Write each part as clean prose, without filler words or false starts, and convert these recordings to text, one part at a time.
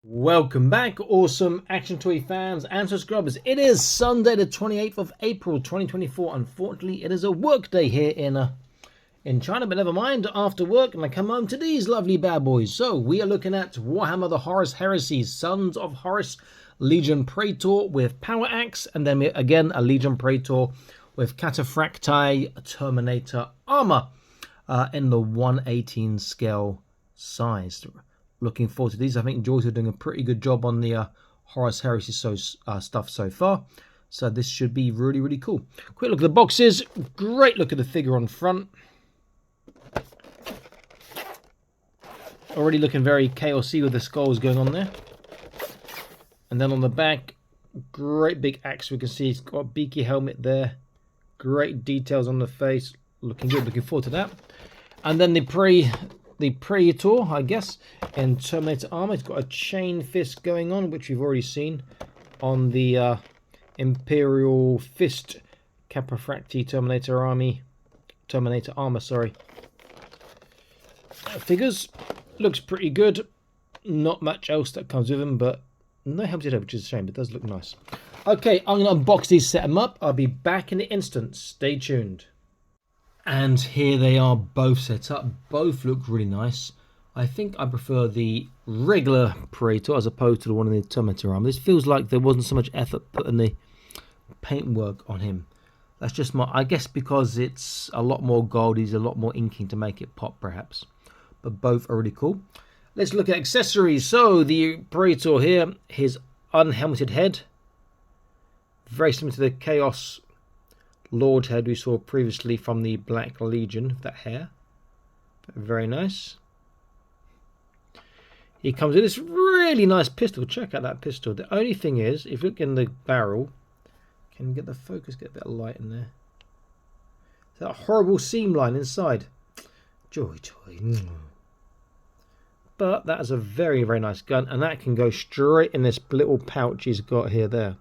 Welcome back, awesome action toy fans and subscribers. It is Sunday the 28th of April 2024. Unfortunately, it is a work day here in China, but never mind. After work, and I come home to these lovely bad boys. So we are looking at Warhammer the Horus Heresy, Sons of Horus, Legion Praetor with Power Axe, and then again a Legion Praetor with Cataphractii Terminator armor in the 1/18 scale size. Looking forward to these. I think Joytoy doing a pretty good job on the Horus Heresy stuff so far. So this should be really, really cool. Quick look at the boxes. Great look at the figure on front. Already looking very chaosy with the skulls going on there. And then on the back, great big axe. We can see it's got a beaky helmet there. Great details on the face. Looking good. Looking forward to that. And then the Praetor, I guess, in Terminator armor. It's got a chain fist going on, which we've already seen on the Imperial Fist Cataphractii Terminator armor, sorry. Figures. Looks pretty good. Not much else that comes with them, but no helmet head, which is a shame, but it does look nice. Okay, I'm going to unbox these, set them up. I'll be back in an instant. Stay tuned. And here they are, both set up. Both look really nice. I think I prefer the regular Praetor as opposed to the one in the Terminator armor. This feels like there wasn't so much effort put in the paintwork on him. That's just my, I guess because it's a lot more gold, he's a lot more inking to make it pop perhaps. But both are really cool. Let's look at accessories. So the Praetor here, his unhelmeted head. Very similar to the Chaos Lord head we saw previously from the Black Legion, that hair. Very nice. He comes with this really nice pistol. Check out that pistol. The only thing is, if you look in the barrel, can you get the focus, get a bit of light in there? That horrible seam line inside. Joytoy. But that is a very, very nice gun, and that can go straight in this little pouch he's got here there.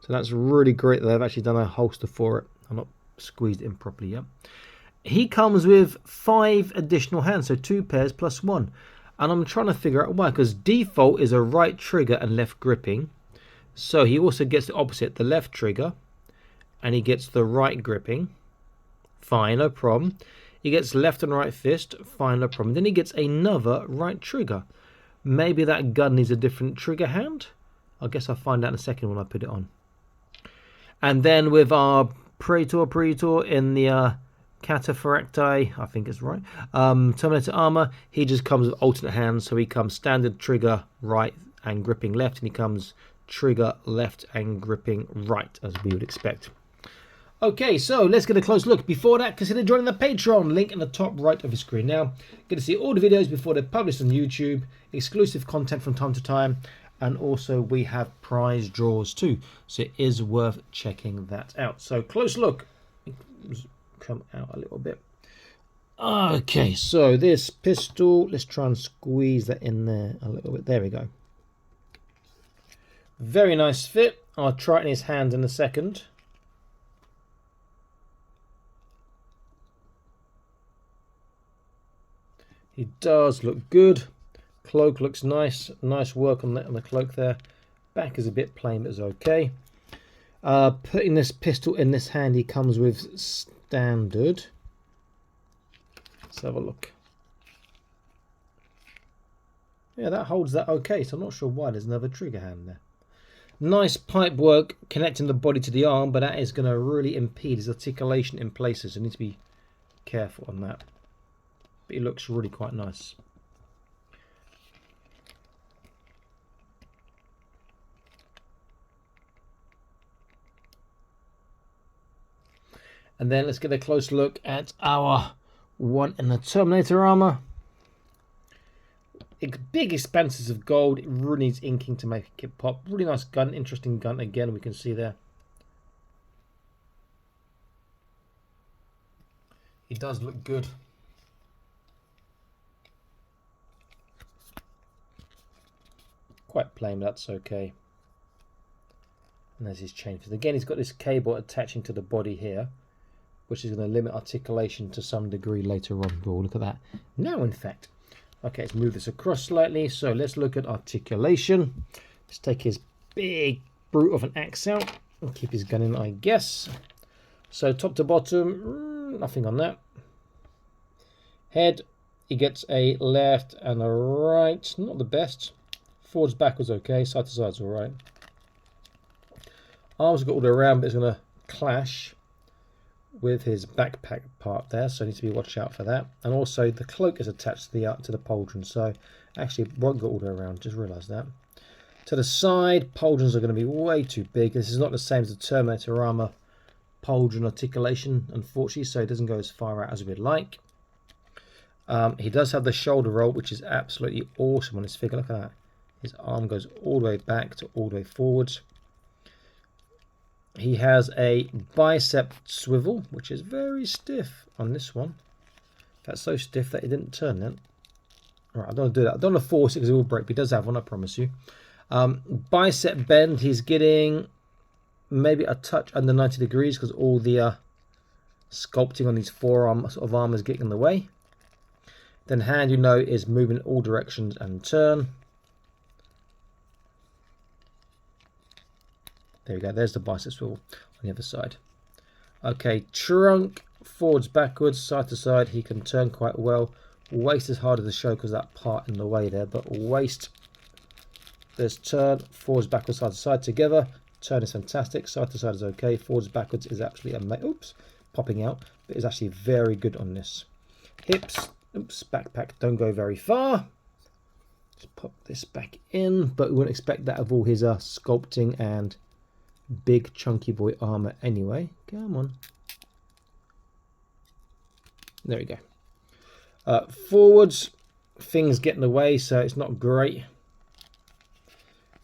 So that's really great that they've actually done a holster for it. I'm not squeezed it in properly yet. He comes with 5 additional hands, so 2 pairs plus 1. And I'm trying to figure out why, because default is a right trigger and left gripping. So he also gets the opposite, the left trigger, and he gets the right gripping. Fine, no problem. He gets left and right fist. Fine, no problem. Then he gets another right trigger. Maybe that gun needs a different trigger hand. I guess I'll find out in a second when I put it on. And then with our Praetor in the Cataphractii, I think it's right, Terminator armor, he just comes with alternate hands. So he comes standard trigger right and gripping left, and he comes trigger left and gripping right, as we would expect. Okay, so let's get a close look. Before that, consider joining the Patreon, link in the top right of your screen. Now, get to see all the videos before they're published on YouTube, exclusive content from time to time, and also we have prize draws too, so it is worth checking that out. So close look. Come out a little bit. Okay, so this pistol, let's try and squeeze that in there a little bit. There we go. Very nice fit. I'll try it in his hand in a second. He does look good. Cloak looks nice. Nice work on the cloak there. Back is a bit plain, but it's okay. Putting this pistol in this hand, he comes with standard. Let's have a look. Yeah, that holds that okay, so I'm not sure why there's another trigger hand there. Nice pipe work connecting the body to the arm, but that is going to really impede his articulation in places, so you need to be careful on that. But it looks really quite nice. And then let's get a close look at our one in the Terminator armor. Big expanses of gold. It really needs inking to make it pop. Really nice gun. Interesting gun again, we can see there. It does look good. Quite plain, but that's okay. And there's his chain. Again, he's got this cable attaching to the body here, which is going to limit articulation to some degree later on. Oh, look at that. Now, in fact. Okay, let's move this across slightly. So let's look at articulation. Let's take his big brute of an axe out and keep his gun in, I guess. So top to bottom, nothing on that. Head, he gets a left and a right. Not the best. Forwards, backwards, okay. Side to side's all right. Arms got all the way around, but it's going to clash with his backpack part there, so I need to be watch out for that. And also the cloak is attached to the pauldron, so actually it won't go all the way around. Just realised that. To the side, pauldrons are going to be way too big. This is not the same as the Terminator armour pauldron articulation, unfortunately, so it doesn't go as far out as we'd like. He does have the shoulder roll, which is absolutely awesome on his figure. Look at that. His arm goes all the way back to all the way forwards. He has a bicep swivel, which is very stiff on this one. That's so stiff that it didn't turn then. Alright, I don't want to do that. I don't want to force it because it will break, but he does have one, I promise you. Bicep bend, he's getting maybe a touch under 90 degrees because all the sculpting on these forearm sort of arm is getting in the way. Then hand, you know, is moving in all directions and turn. There we go, there's the bicep swivel on the other side. Okay, trunk, forwards, backwards, side to side, he can turn quite well. Waist is harder to show because that part in the way there, but waist, there's turn, forwards, backwards, side to side together. Turn is fantastic, side to side is okay, forwards, backwards is actually amazing. Oops, popping out, but it's actually very good on this. Hips, oops, backpack don't go very far. Just pop this back in, but we wouldn't expect that of all his sculpting and big chunky boy armor anyway. Come on. There we go. Forwards, things get in the way, so it's not great.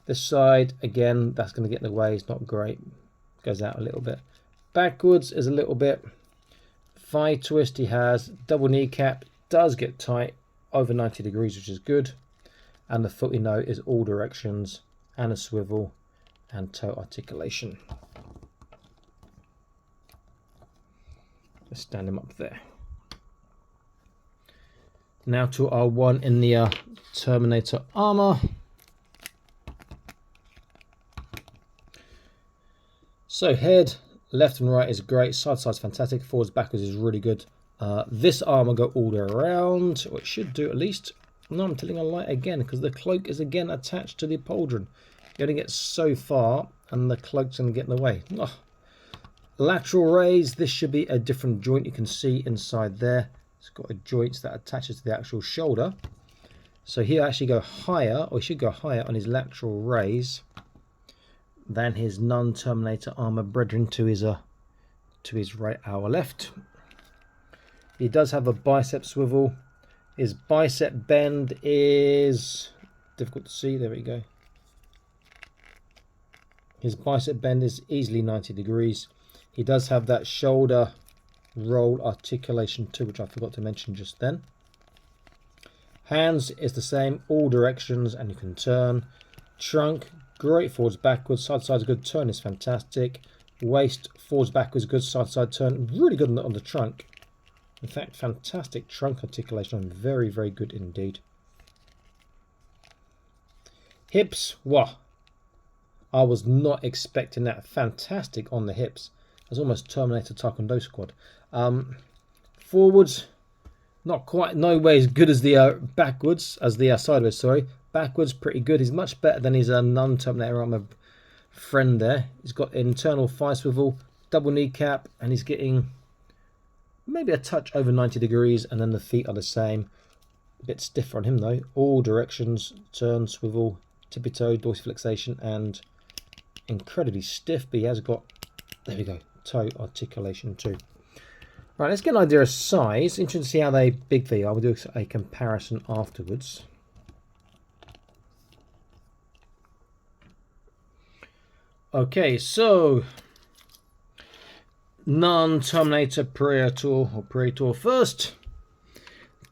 This side, again, that's going to get in the way. It's not great. Goes out a little bit. Backwards is a little bit. Thigh twist he has. Double kneecap. Does get tight. Over 90 degrees, which is good. And the foot, you know, is all directions. And a swivel. And toe articulation. Let's stand him up there. Now to our one in the Terminator armor. So head, left and right is great. Side to side is fantastic. Forwards, backwards is really good. This armor go all the way around, or it should do at least. No, I'm telling a lie again because the cloak is again attached to the pauldron. You only get so far, and the cloak's going to get in the way. Oh. Lateral raise. This should be a different joint. You can see inside there. It's got a joint that attaches to the actual shoulder. So he'll actually go higher, or he should go higher on his lateral raise than his non-Terminator armor brethren to his right, our left. He does have a bicep swivel. His bicep bend is difficult to see. There we go. His bicep bend is easily 90 degrees. He does have that shoulder roll articulation too, which I forgot to mention just then. Hands is the same, all directions, and you can turn. Trunk, great, forwards, backwards, side to side is good, turn is fantastic. Waist, forwards, backwards, good, side to side turn, really good on the trunk. In fact, fantastic trunk articulation, very, very good indeed. Hips, wow. I was not expecting that. Fantastic on the hips. That's almost Terminator Taekwondo squad. Forwards, not quite, no way as good as the backwards, as the sideways, sorry. Backwards, pretty good. He's much better than his non-Terminator armor friend there. He's got internal thigh swivel, double kneecap, and he's getting maybe a touch over 90 degrees, and then the feet are the same. A bit stiffer on him though. All directions, turn, swivel, tippy toe, dorsiflexation, and incredibly stiff, but he has got, there we go, toe articulation too. Right, let's get an idea of size. Interesting to see how big they are. We'll do a comparison afterwards. Okay, so non-Terminator Praetor or Praetor first.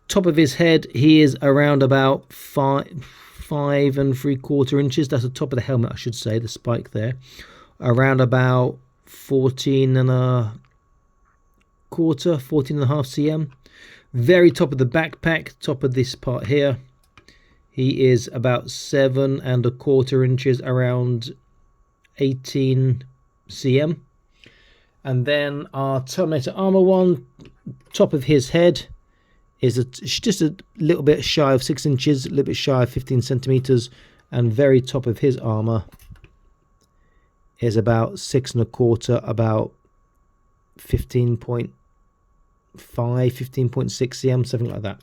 Top of his head, he is around about 5 3/4 inches. That's the top of the helmet, I should say, the spike there. Around about 14 1/4 cm. Very top of the backpack, top of this part here, he is about 7¼ inches, around 18 cm. And then our Terminator armor one, top of his head is just a little bit shy of 6 inches, a little bit shy of 15 centimeters, and very top of his armor is about 6¼ about 15.5, 15.6 cm, something like that.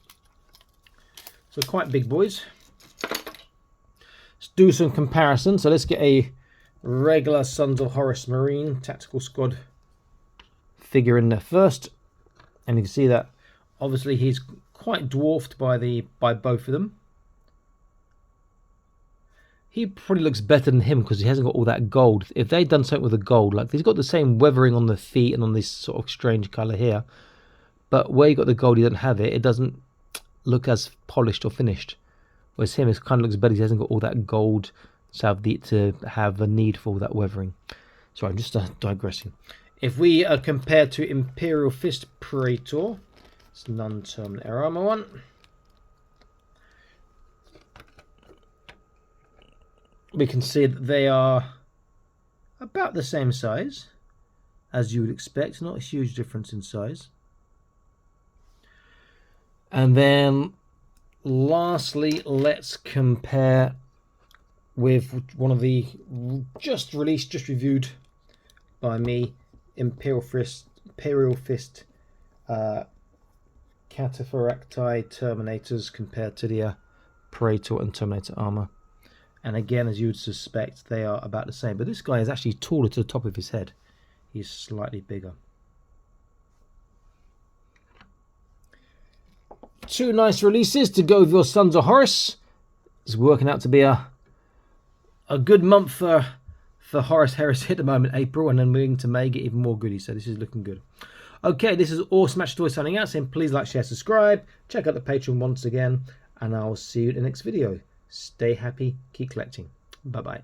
So quite big boys. Let's do some comparison. So let's get a regular Sons of Horus Marine Tactical Squad figure in there first, and you can see that obviously he's quite dwarfed by both of them. He probably looks better than him because he hasn't got all that gold. If they'd done something with the gold, like he's got the same weathering on the feet and on this sort of strange colour here, but where you got the gold, you don't have it. It doesn't look as polished or finished. Whereas him, it kind of looks better. He hasn't got all that gold to have a need for all that weathering. Sorry, I'm just digressing. If we compare to Imperial Fist Praetor, it's non-Terminator armor one. We can see that they are about the same size, as you would expect. Not a huge difference in size. And then lastly, let's compare with one of the just reviewed by me, Imperial Fist Cataphractii Terminators compared to the Praetor and Terminator armor. And again, as you would suspect, they are about the same. But this guy is actually taller to the top of his head. He's slightly bigger. Two nice releases to go with your Sons of Horus. It's working out to be a good month for Horus Heresy at the moment, April, and then moving to May, get even more goodies. So this is looking good. Okay, this is Awesome Match Toy signing out, saying please like, share, subscribe. Check out the Patreon once again, and I'll see you in the next video. Stay happy, keep collecting. Bye-bye.